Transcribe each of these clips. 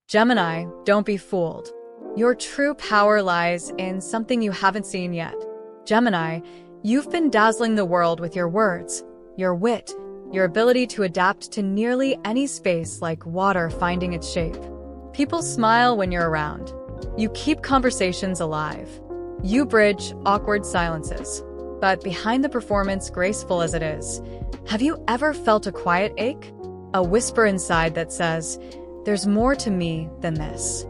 Gemini, don't be fooled. Your true power lies in something you haven't seen yet. Gemini, you've been dazzling the world with your words, your wit, your ability to adapt to nearly any space like water finding its shape. People smile when you're around. You keep conversations alive. You bridge awkward silences. But behind the performance, graceful as it is, have you ever felt a quiet ache? A whisper inside that says, "There's more to me than this."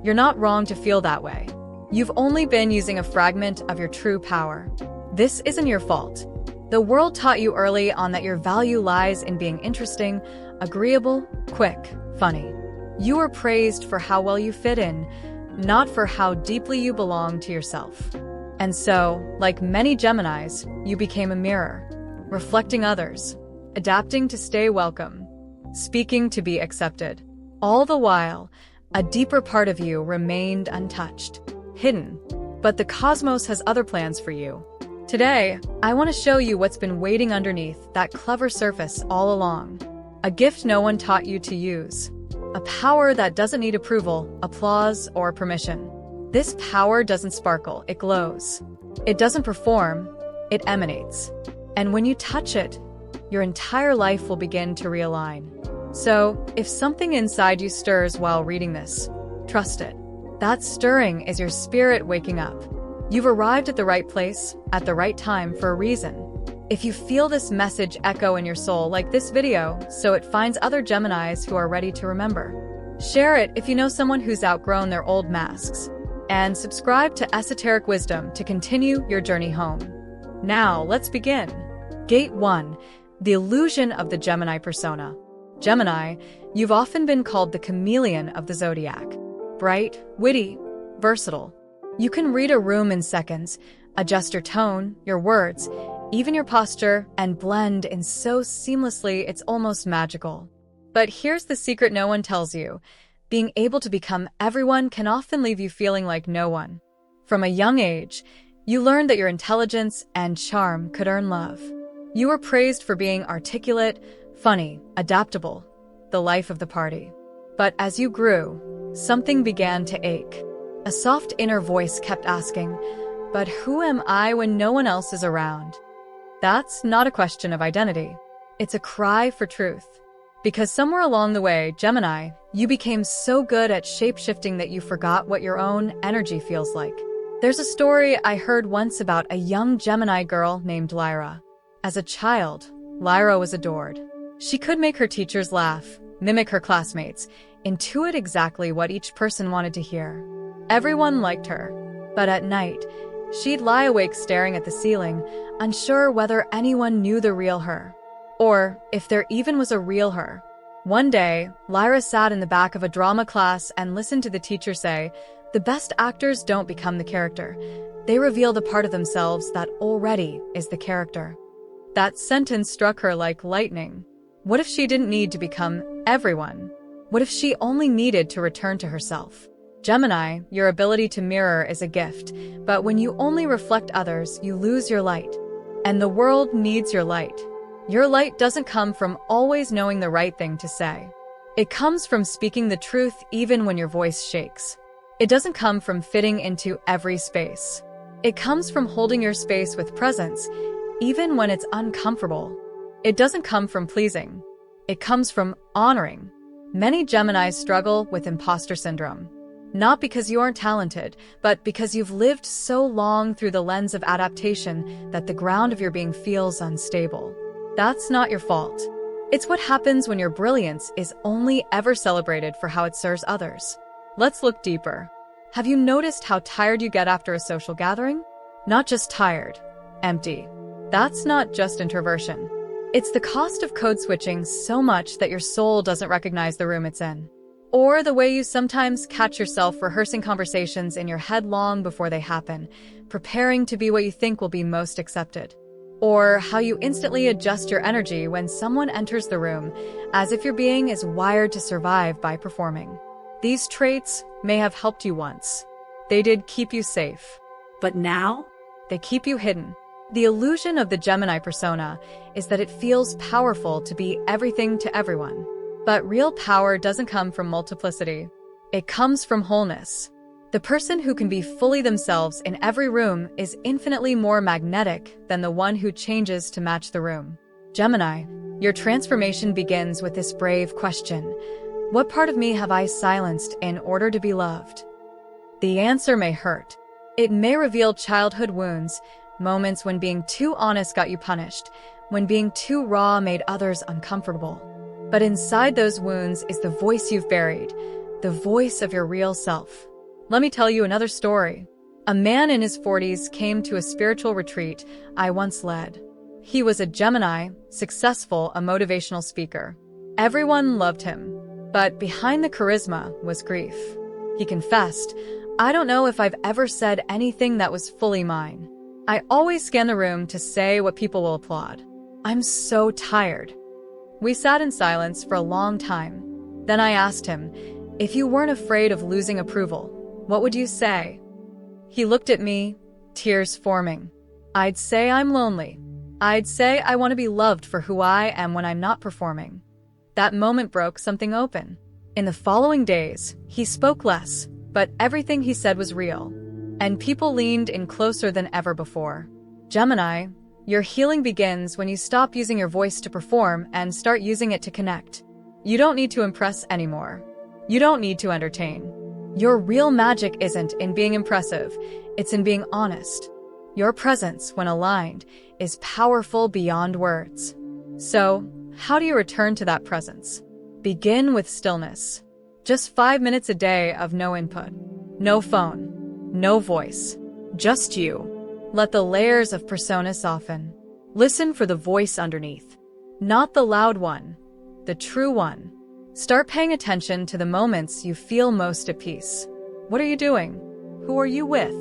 You're not wrong to feel that way. You've only been using a fragment of your true power. This isn't your fault. The world taught you early on that your value lies in being interesting, agreeable, quick, funny. You were praised for how well you fit in, not for how deeply you belong to yourself. And so, like many Geminis, you became a mirror, reflecting others, adapting to stay welcome, speaking to be accepted. All the while, a deeper part of you remained untouched, hidden. But the cosmos has other plans for you. Today, I want to show you what's been waiting underneath that clever surface all along. A gift no one taught you to use. A power that doesn't need approval, applause, or permission. This power doesn't sparkle, it glows. It doesn't perform, it emanates. And when you touch it, your entire life will begin to realign. So, if something inside you stirs while reading this, trust it. That stirring is your spirit waking up. You've arrived at the right place, at the right time for a reason. If you feel this message echo in your soul, like this video so it finds other Geminis who are ready to remember. Share it if you know someone who's outgrown their old masks. And subscribe to Esoteric Wisdom to continue your journey home. Now, let's begin. Gate 1. The illusion of the Gemini persona. Gemini, you've often been called the chameleon of the zodiac. Bright, witty, versatile. You can read a room in seconds, adjust your tone, your words, even your posture, and blend in so seamlessly it's almost magical. But here's the secret no one tells you. Being able to become everyone can often leave you feeling like no one. From a young age, you learned that your intelligence and charm could earn love. You were praised for being articulate, funny, adaptable, the life of the party. But as you grew, something began to ache. A soft inner voice kept asking, "But who am I when no one else is around?" That's not a question of identity. It's a cry for truth. Because somewhere along the way, Gemini, you became so good at shape-shifting that you forgot what your own energy feels like. There's a story I heard once about a young Gemini girl named Lyra. As a child, Lyra was adored. She could make her teachers laugh, mimic her classmates, intuit exactly what each person wanted to hear. Everyone liked her. But at night, she'd lie awake staring at the ceiling, unsure whether anyone knew the real her. Or if there even was a real her. One day, Lyra sat in the back of a drama class and listened to the teacher say, "The best actors don't become the character. They reveal the part of themselves that already is the character." That sentence struck her like lightning. What if she didn't need to become everyone? What if she only needed to return to herself? Gemini, your ability to mirror is a gift, but when you only reflect others, you lose your light. And the world needs your light. Your light doesn't come from always knowing the right thing to say. It comes from speaking the truth even when your voice shakes. It doesn't come from fitting into every space. It comes from holding your space with presence, even when it's uncomfortable. It doesn't come from pleasing. It comes from honoring. Many Geminis struggle with imposter syndrome. Not because you aren't talented, but because you've lived so long through the lens of adaptation that the ground of your being feels unstable. That's not your fault. It's what happens when your brilliance is only ever celebrated for how it serves others. Let's look deeper. Have you noticed how tired you get after a social gathering? Not just tired, empty. That's not just introversion. It's the cost of code switching so much that your soul doesn't recognize the room it's in. Or the way you sometimes catch yourself rehearsing conversations in your head long before they happen, preparing to be what you think will be most accepted. Or how you instantly adjust your energy when someone enters the room, as if your being is wired to survive by performing. These traits may have helped you once. They did keep you safe. But now, they keep you hidden. The illusion of the Gemini persona is that it feels powerful to be everything to everyone. But real power doesn't come from multiplicity. It comes from wholeness. The person who can be fully themselves in every room is infinitely more magnetic than the one who changes to match the room. Gemini, your transformation begins with this brave question. What part of me have I silenced in order to be loved? The answer may hurt. It may reveal childhood wounds, moments when being too honest got you punished, when being too raw made others uncomfortable. But inside those wounds is the voice you've buried, the voice of your real self. Let me tell you another story. A man in his 40s came to a spiritual retreat I once led. He was a Gemini, successful, a motivational speaker. Everyone loved him, but behind the charisma was grief. He confessed, "I don't know if I've ever said anything that was fully mine. I always scan the room to say what people will applaud. I'm so tired." We sat in silence for a long time. Then I asked him, "If you weren't afraid of losing approval, what would you say?" He looked at me, tears forming. "I'd say I'm lonely. I'd say I want to be loved for who I am when I'm not performing." That moment broke something open. In the following days, he spoke less, but everything he said was real. And people leaned in closer than ever before. Gemini, your healing begins when you stop using your voice to perform and start using it to connect. You don't need to impress anymore. You don't need to entertain. Your real magic isn't in being impressive, it's in being honest. Your presence, when aligned, is powerful beyond words. So, how do you return to that presence? Begin with stillness. Just 5 minutes a day of no input. No phone. No voice. Just you. Let the layers of persona soften. Listen for the voice underneath. Not the loud one, the true one. Start paying attention to the moments you feel most at peace. What are you doing? Who are you with?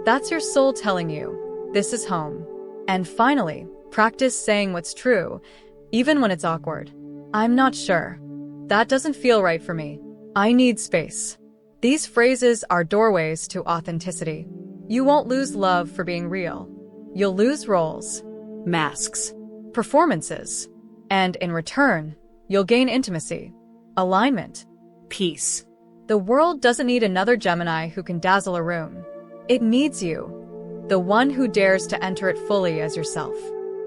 That's your soul telling you, this is home. And finally, practice saying what's true, even when it's awkward. "I'm not sure. That doesn't feel right for me. I need space." These phrases are doorways to authenticity. You won't lose love for being real. You'll lose roles, masks, performances. And in return, you'll gain intimacy, alignment, peace. The world doesn't need another Gemini who can dazzle a room. It needs you, the one who dares to enter it fully as yourself.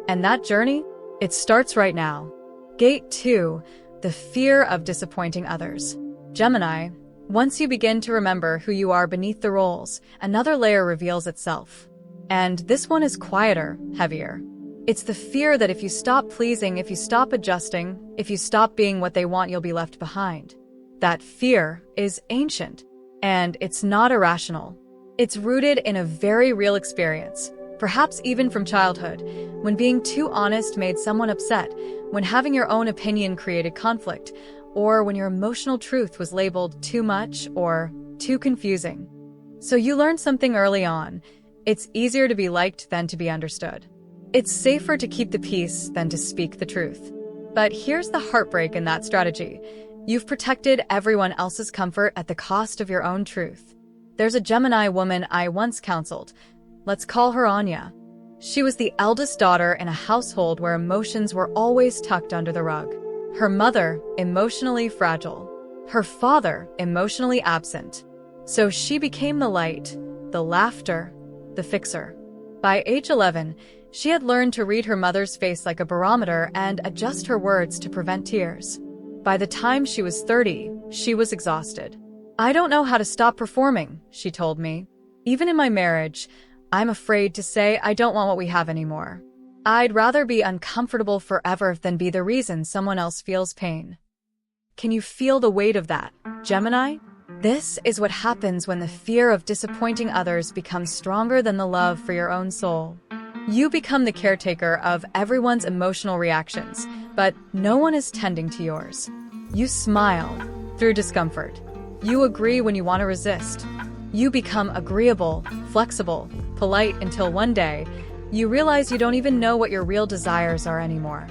And that journey, it starts right now. Gate 2, the fear of disappointing others. Gemini, once you begin to remember who you are beneath the roles, another layer reveals itself. And this one is quieter, heavier. It's the fear that if you stop pleasing, if you stop adjusting, if you stop being what they want, you'll be left behind. That fear is ancient, and it's not irrational. It's rooted in a very real experience, perhaps even from childhood, when being too honest made someone upset, when having your own opinion created conflict, or when your emotional truth was labeled too much or too confusing. So you learned something early on. It's easier to be liked than to be understood. It's safer to keep the peace than to speak the truth. But here's the heartbreak in that strategy. You've protected everyone else's comfort at the cost of your own truth. There's a Gemini woman I once counseled. Let's call her Anya. She was the eldest daughter in a household where emotions were always tucked under the rug. Her mother, emotionally fragile. Her father, emotionally absent. So she became the light, the laughter, the fixer. By age 11, she had learned to read her mother's face like a barometer and adjust her words to prevent tears. By the time she was 30, she was exhausted. "I don't know how to stop performing," she told me. "Even in my marriage, I'm afraid to say I don't want what we have anymore. I'd rather be uncomfortable forever than be the reason someone else feels pain." Can you feel the weight of that, Gemini? This is what happens when the fear of disappointing others becomes stronger than the love for your own soul. You become the caretaker of everyone's emotional reactions, but no one is tending to yours. You smile through discomfort. You agree when you want to resist. You become agreeable, flexible, polite until one day, you realize you don't even know what your real desires are anymore,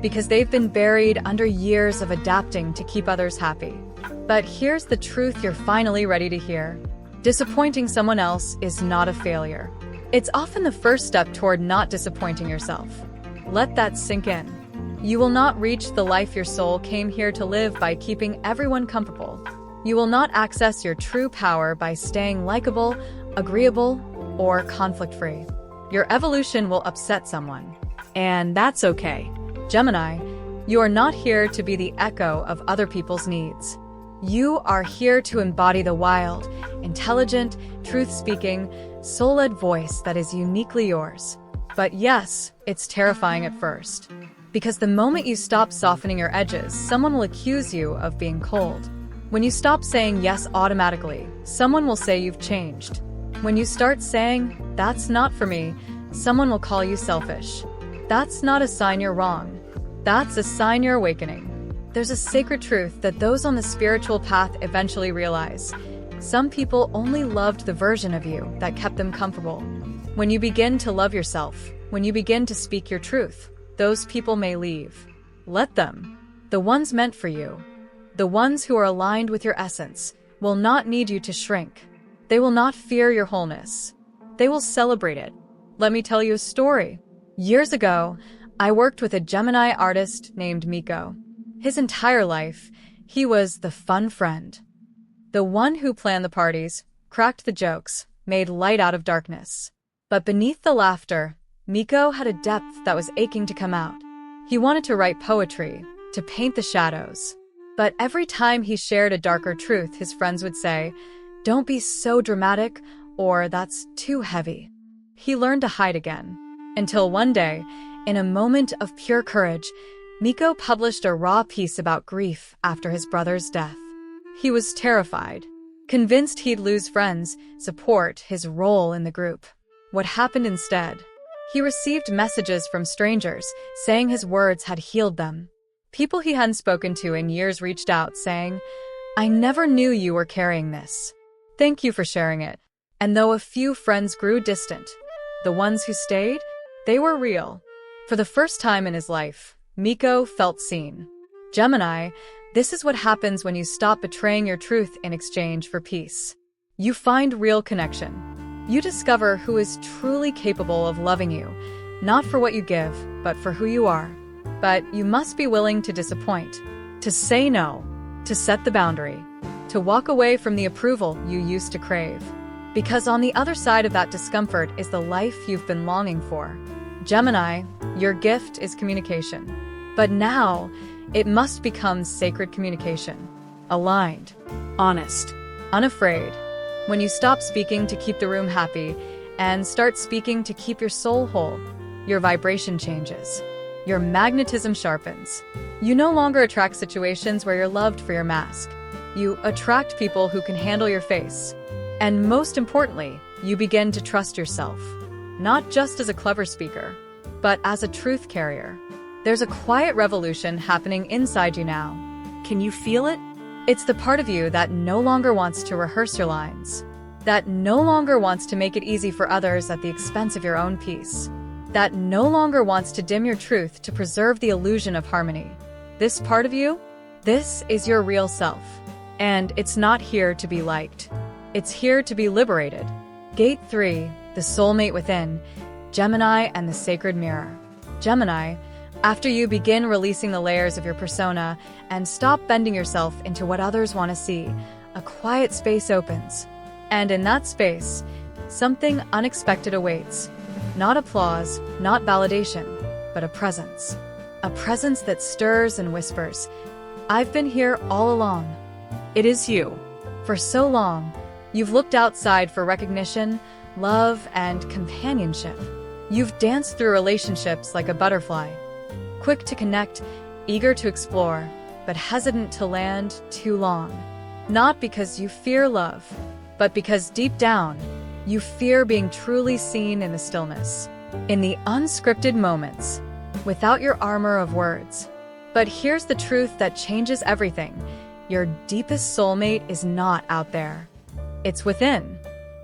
because they've been buried under years of adapting to keep others happy. But here's the truth you're finally ready to hear. Disappointing someone else is not a failure. It's often the first step toward not disappointing yourself. Let that sink in. You will not reach the life your soul came here to live by keeping everyone comfortable. You will not access your true power by staying likable, agreeable, or conflict-free. Your evolution will upset someone, and that's okay. Gemini, you are not here to be the echo of other people's needs. You are here to embody the wild, intelligent, truth-speaking, soul-led voice that is uniquely yours. But yes, it's terrifying at first. Because the moment you stop softening your edges, someone will accuse you of being cold. When you stop saying yes automatically, someone will say you've changed. When you start saying, "That's not for me," someone will call you selfish. That's not a sign you're wrong. That's a sign you're awakening. There's a sacred truth that those on the spiritual path eventually realize. Some people only loved the version of you that kept them comfortable. When you begin to love yourself, when you begin to speak your truth, those people may leave. Let them. The ones meant for you, the ones who are aligned with your essence, will not need you to shrink. They will not fear your wholeness. They will celebrate it. Let me tell you a story. Years ago, I worked with a Gemini artist named Miko. His entire life, he was the fun friend. The one who planned the parties, cracked the jokes, made light out of darkness. But beneath the laughter, Miko had a depth that was aching to come out. He wanted to write poetry, to paint the shadows. But every time he shared a darker truth, his friends would say, "Don't be so dramatic," or "That's too heavy." He learned to hide again. Until one day, in a moment of pure courage, Miko published a raw piece about grief after his brother's death. He was terrified, convinced he'd lose friends, support, his role in the group. What happened instead? He received messages from strangers saying his words had healed them. People he hadn't spoken to in years reached out saying, "I never knew you were carrying this. Thank you for sharing it." And though a few friends grew distant, the ones who stayed, they were real. For the first time in his life, Miko felt seen. Gemini, this is what happens when you stop betraying your truth in exchange for peace. You find real connection. You discover who is truly capable of loving you, not for what you give, but for who you are. But you must be willing to disappoint, to say no, to set the boundary, to walk away from the approval you used to crave. Because on the other side of that discomfort is the life you've been longing for. Gemini, your gift is communication. But now, it must become sacred communication. Aligned, honest, unafraid. When you stop speaking to keep the room happy and start speaking to keep your soul whole, your vibration changes. Your magnetism sharpens. You no longer attract situations where you're loved for your mask. You attract people who can handle your face. And most importantly, you begin to trust yourself. Not just as a clever speaker, but as a truth carrier. There's a quiet revolution happening inside you now. Can you feel it? It's the part of you that no longer wants to rehearse your lines, that no longer wants to make it easy for others at the expense of your own peace, that no longer wants to dim your truth to preserve the illusion of harmony. This part of you, this is your real self. And it's not here to be liked. It's here to be liberated. Gate 3, the soulmate within, Gemini and the sacred mirror. Gemini, after you begin releasing the layers of your persona and stop bending yourself into what others want to see, a quiet space opens. And in that space, something unexpected awaits. Not applause, not validation, but a presence. A presence that stirs and whispers, "I've been here all along." It is you. For so long, you've looked outside for recognition, love, and companionship. You've danced through relationships like a butterfly, quick to connect, eager to explore, but hesitant to land too long. Not because you fear love, but because deep down, you fear being truly seen in the stillness, in the unscripted moments, without your armor of words. But here's the truth that changes everything. Your deepest soulmate is not out there. It's within.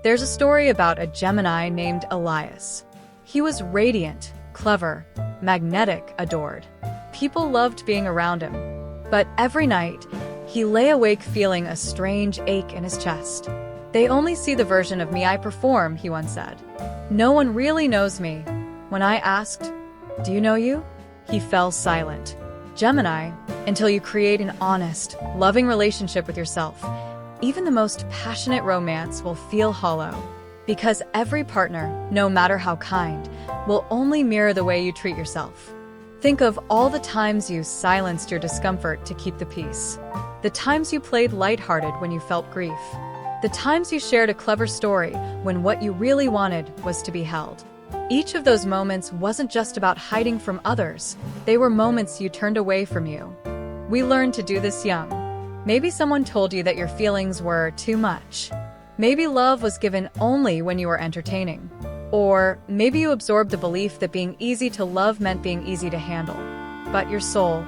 There's a story about a Gemini named Elias. He was radiant, clever, magnetic, adored. People loved being around him. But every night, he lay awake feeling a strange ache in his chest. "They only see the version of me I perform," he once said. "No one really knows me." When I asked, "Do you know you?" he fell silent. Gemini, until you create an honest, loving relationship with yourself, Even the most passionate romance will feel hollow, because every partner, no matter how kind, will only mirror the way you treat yourself. Think of all the times you silenced your discomfort to keep the peace. The times you played lighthearted when you felt grief. The times you shared a clever story when what you really wanted was to be held. Each of those moments wasn't just about hiding from others. They were moments you turned away from you. We learned to do this young. Maybe someone told you that your feelings were too much. Maybe love was given only when you were entertaining. Or maybe you absorbed the belief that being easy to love meant being easy to handle. But your soul,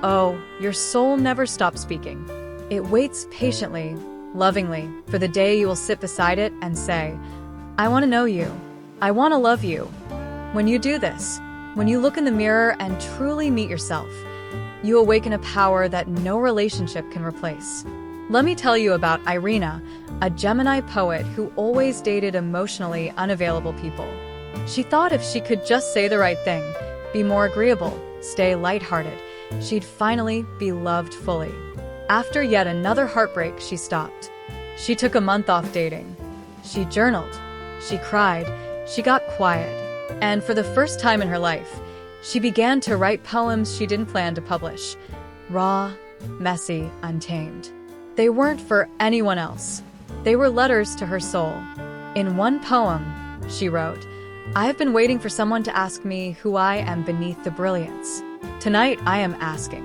oh, your soul never stops speaking. It waits patiently, lovingly, for the day you will sit beside it and say, I want to know you. I want to love you. When you do this, when you look in the mirror and truly meet yourself, you awaken a power that no relationship can replace. Let me tell you about Irina, a Gemini poet who always dated emotionally unavailable people. She thought if she could just say the right thing, be more agreeable, stay lighthearted, she'd finally be loved fully. After yet another heartbreak, she stopped. She took a month off dating. She journaled. She cried. She got quiet. And for the first time in her life, she began to write poems she didn't plan to publish. Raw, messy, untamed. They weren't for anyone else. They were letters to her soul. In one poem, she wrote, I have been waiting for someone to ask me who I am beneath the brilliance. Tonight, I am asking.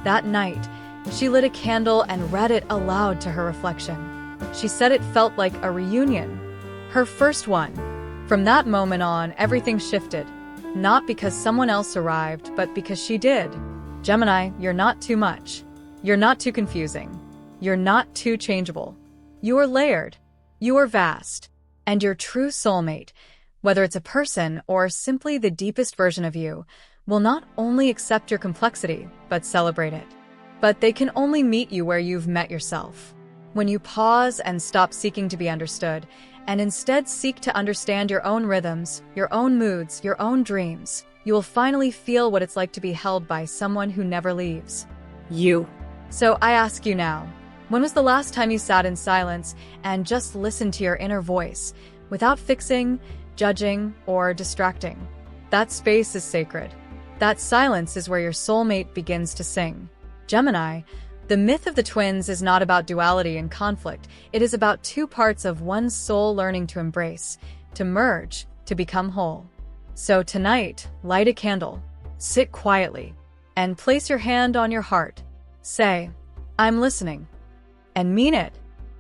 That night, she lit a candle and read it aloud to her reflection. She said it felt like a reunion. Her first one. From that moment on, everything shifted. Not because someone else arrived, but because she did. Gemini, you're not too much. You're not too confusing. You're not too changeable. You are layered. You are vast. And your true soulmate, whether it's a person or simply the deepest version of you, will not only accept your complexity, but celebrate it. But they can only meet you where you've met yourself. When you pause and stop seeking to be understood, and instead seek to understand your own rhythms, your own moods, your own dreams, you will finally feel what it's like to be held by someone who never leaves. You. So I ask you now, when was the last time you sat in silence and just listened to your inner voice, without fixing, judging, or distracting? That space is sacred. That silence is where your soulmate begins to sing. Gemini, the myth of the twins is not about duality and conflict. It is about two parts of one soul learning to embrace, to merge, to become whole. So tonight, light a candle, sit quietly, and place your hand on your heart. Say, I'm listening. And mean it,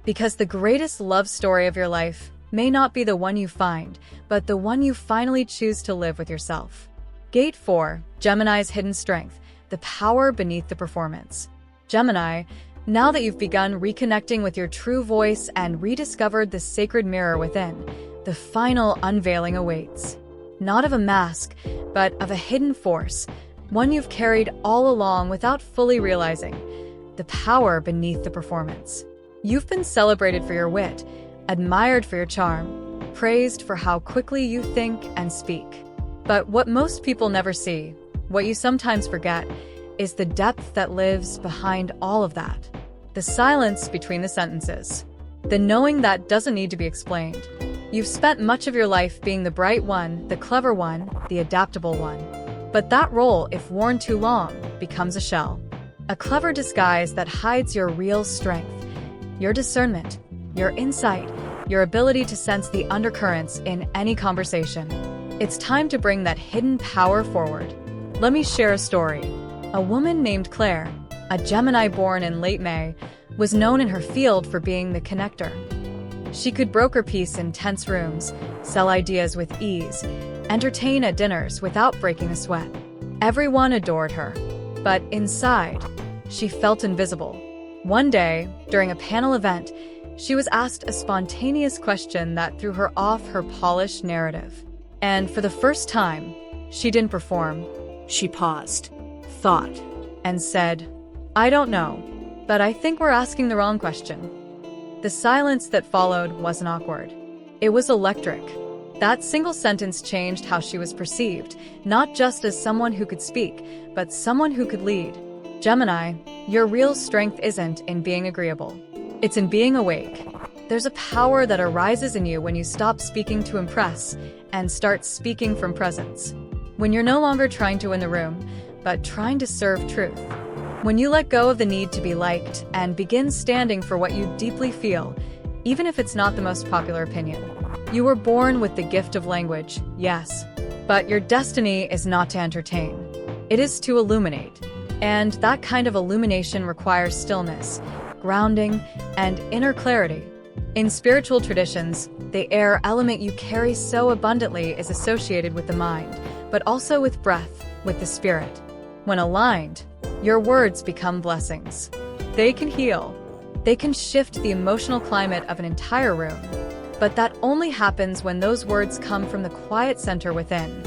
because the greatest love story of your life may not be the one you find, but the one you finally choose to live with yourself. Gate 4, Gemini's hidden strength, the power beneath the performance. Gemini, now that you've begun reconnecting with your true voice and rediscovered the sacred mirror within, the final unveiling awaits. Not of a mask, but of a hidden force, one you've carried all along without fully realizing. The power beneath the performance. You've been celebrated for your wit, admired for your charm, praised for how quickly you think and speak. But what most people never see, what you sometimes forget, is the depth that lives behind all of that. The silence between the sentences. The knowing that doesn't need to be explained. You've spent much of your life being the bright one, the clever one, the adaptable one. But that role, if worn too long, becomes a shell. A clever disguise that hides your real strength, your discernment, your insight, your ability to sense the undercurrents in any conversation. It's time to bring that hidden power forward. Let me share a story. A woman named Claire, a Gemini born in late May, was known in her field for being the connector. She could broker peace in tense rooms, sell ideas with ease, entertain at dinners without breaking a sweat. Everyone adored her. But inside, she felt invisible. One day, during a panel event, she was asked a spontaneous question that threw her off her polished narrative. And for the first time, she didn't perform. She paused, thought, and said, I don't know, but I think we're asking the wrong question. The silence that followed wasn't awkward. It was electric. That single sentence changed how she was perceived, not just as someone who could speak, but someone who could lead. Gemini, your real strength isn't in being agreeable. It's in being awake. There's a power that arises in you when you stop speaking to impress and start speaking from presence. When you're no longer trying to win the room, but trying to serve truth. When you let go of the need to be liked and begin standing for what you deeply feel, even if it's not the most popular opinion. You were born with the gift of language, yes, but your destiny is not to entertain. It is to illuminate. And that kind of illumination requires stillness, grounding, and inner clarity. In spiritual traditions, the air element you carry so abundantly is associated with the mind, but also with breath, with the spirit. When aligned, your words become blessings. They can heal. They can shift the emotional climate of an entire room. But that only happens when those words come from the quiet center within,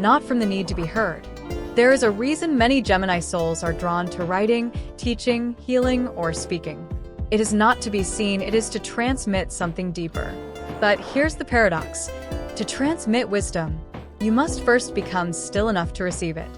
not from the need to be heard. There is a reason many Gemini souls are drawn to writing, teaching, healing, or speaking. It is not to be seen, it is to transmit something deeper. But here's the paradox. To transmit wisdom, you must first become still enough to receive it.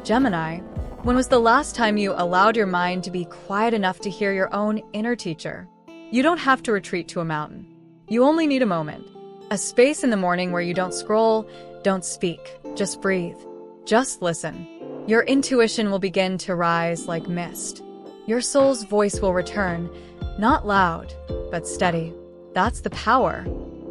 Gemini, when was the last time you allowed your mind to be quiet enough to hear your own inner teacher? You don't have to retreat to a mountain. You only need a moment. A space in the morning where you don't scroll, don't speak, just breathe. Just listen. Your intuition will begin to rise like mist. Your soul's voice will return, not loud, but steady. That's the power.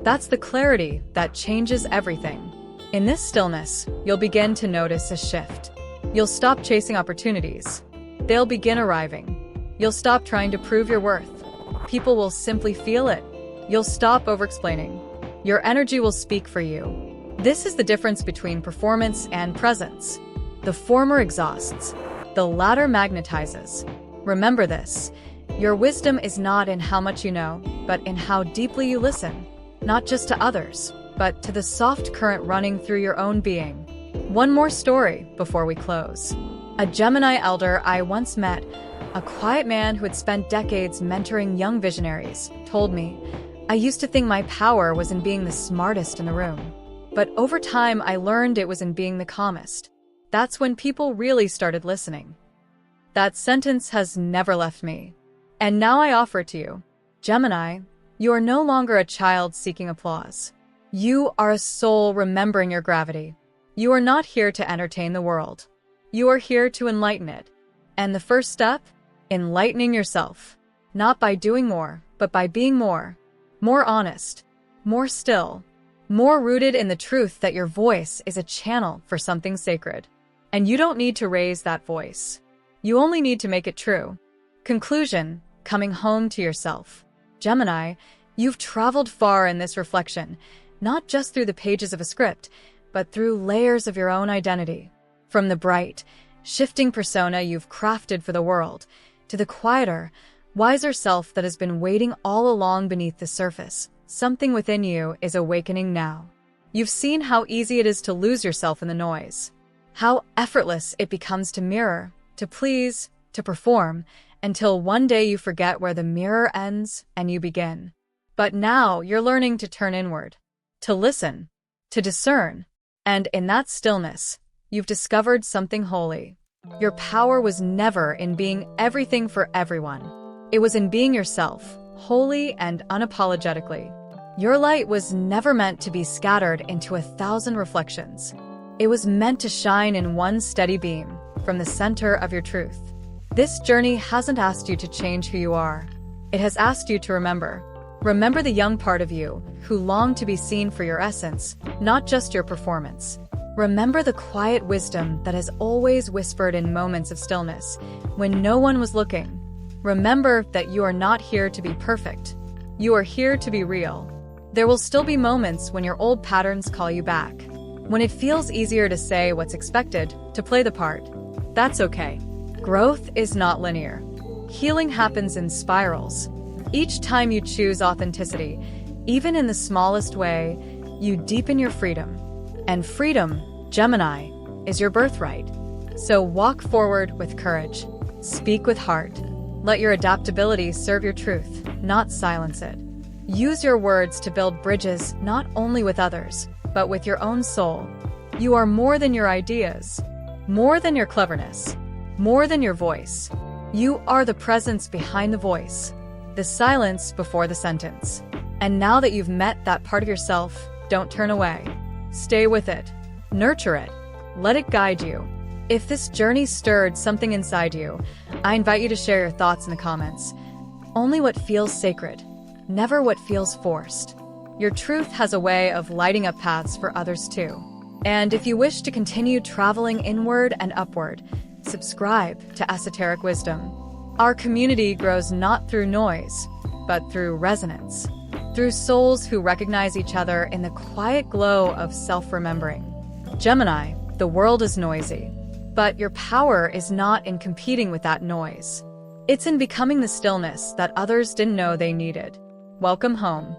That's the clarity that changes everything. In this stillness, you'll begin to notice a shift. You'll stop chasing opportunities. They'll begin arriving. You'll stop trying to prove your worth. People will simply feel it. You'll stop over-explaining. Your energy will speak for you. This is the difference between performance and presence. The former exhausts. The latter magnetizes. Remember this. Your wisdom is not in how much you know, but in how deeply you listen. Not just to others, but to the soft current running through your own being. One more story before we close. A Gemini elder I once met, a quiet man who had spent decades mentoring young visionaries, told me, "I used to think my power was in being the smartest in the room. But over time, I learned it was in being the calmest. That's when people really started listening." That sentence has never left me. And now I offer it to you. Gemini, you are no longer a child seeking applause. You are a soul remembering your gravity. You are not here to entertain the world. You are here to enlighten it. And the first step? Enlightening yourself. Not by doing more, but by being more. More honest. More still. More rooted in the truth that your voice is a channel for something sacred. And you don't need to raise that voice. You only need to make it true. Conclusion, coming home to yourself. Gemini, you've traveled far in this reflection, not just through the pages of a script, but through layers of your own identity. From the bright, shifting persona you've crafted for the world, to the quieter, wiser self that has been waiting all along beneath the surface. Something within you is awakening now. You've seen how easy it is to lose yourself in the noise. How effortless it becomes to mirror, to please, to perform, until one day you forget where the mirror ends and you begin. But now you're learning to turn inward, to listen, to discern, and in that stillness, you've discovered something holy. Your power was never in being everything for everyone. It was in being yourself, wholly and unapologetically. Your light was never meant to be scattered into 1,000 reflections. It was meant to shine in one steady beam from the center of your truth. This journey hasn't asked you to change who you are. It has asked you to remember. Remember the young part of you who longed to be seen for your essence, not just your performance. Remember the quiet wisdom that has always whispered in moments of stillness, when no one was looking. Remember that you are not here to be perfect. You are here to be real. There will still be moments when your old patterns call you back. When it feels easier to say what's expected, to play the part. That's okay. Growth is not linear. Healing happens in spirals. Each time you choose authenticity, even in the smallest way, you deepen your freedom. And freedom, Gemini, is your birthright. So walk forward with courage. Speak with heart. Let your adaptability serve your truth, not silence it. Use your words to build bridges not only with others, but with your own soul. You are more than your ideas, more than your cleverness, more than your voice. You are the presence behind the voice. the silence before the sentence. And now that you've met that part of yourself, don't turn away. Stay with it. Nurture it. Let it guide you. If this journey stirred something inside you, I invite you to share your thoughts in the comments. Only what feels sacred, never what feels forced. Your truth has a way of lighting up paths for others too. And if you wish to continue traveling inward and upward, subscribe to Esoteric Wisdom. Our community grows not through noise, but through resonance. Through souls who recognize each other in the quiet glow of self-remembering. Gemini, the world is noisy, but your power is not in competing with that noise. It's in becoming the stillness that others didn't know they needed. Welcome home.